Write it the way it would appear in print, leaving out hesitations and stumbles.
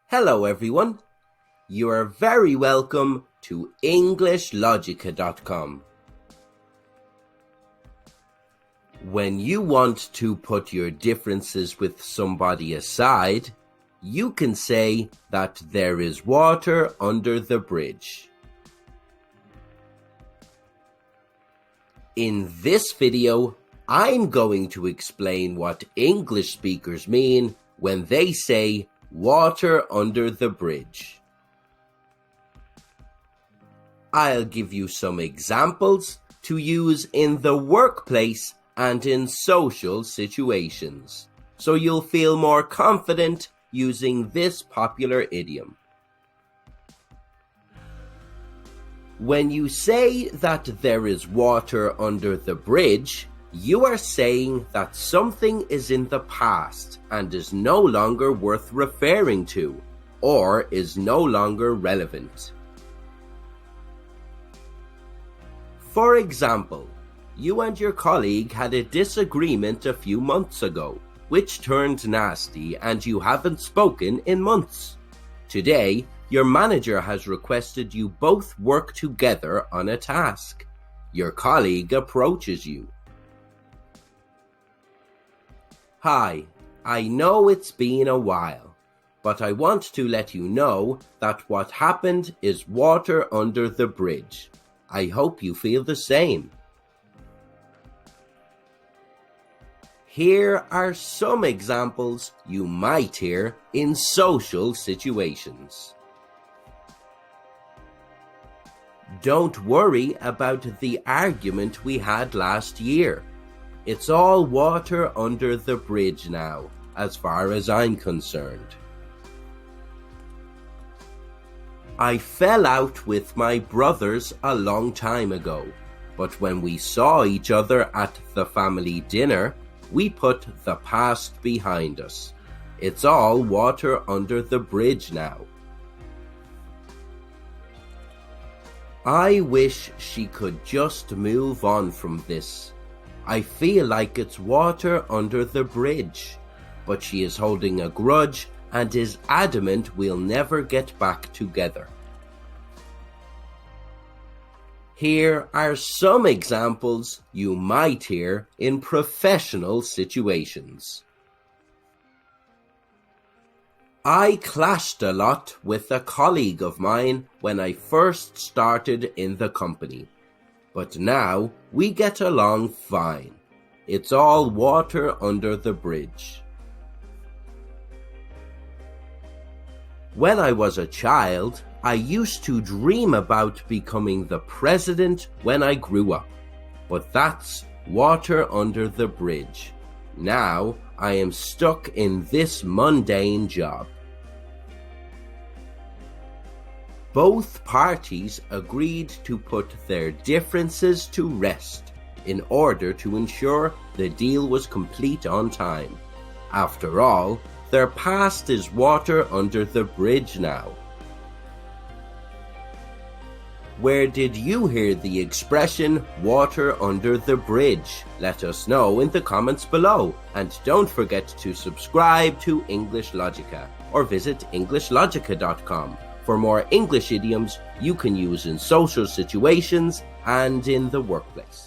Hello everyone, you are very welcome to EnglishLogica.com. When you want to put your differences with somebody aside, you can say that there is water under the bridge. In this video, I'm going to explain what English speakers mean when they say water under the bridge. I'll give you some examples to use in the workplace and in social situations, so you'll feel more confident using this popular idiom. When you say that there is water under the bridge, you are saying that something is in the past and is no longer worth referring to, or is no longer relevant. For example, you and your colleague had a disagreement a few months ago, which turned nasty and you haven't spoken in months. Today, your manager has requested you both work together on a task. Your colleague approaches you. Hi, I know it's been a while, but I want to let you know that what happened is water under the bridge. I hope you feel the same. Here are some examples you might hear in social situations. Don't worry about the argument we had last year. It's all water under the bridge now, as far as I'm concerned. I fell out with my brothers a long time ago, but when we saw each other at the family dinner, we put the past behind us. It's all water under the bridge now. I wish she could just move on from this. I feel like it's water under the bridge, but she is holding a grudge and is adamant we'll never get back together. Here are some examples you might hear in professional situations. I clashed a lot with a colleague of mine when I first started in the company, but now we get along fine. It's all water under the bridge. When I was a child, I used to dream about becoming the president when I grew up, but that's water under the bridge. Now I am stuck in this mundane job. Both parties agreed to put their differences to rest in order to ensure the deal was complete on time. After all, their past is water under the bridge now. Where did you hear the expression water under the bridge? Let us know in the comments below, and don't forget to subscribe to EnglishLogica or visit EnglishLogica.com for more English idioms you can use in social situations and in the workplace.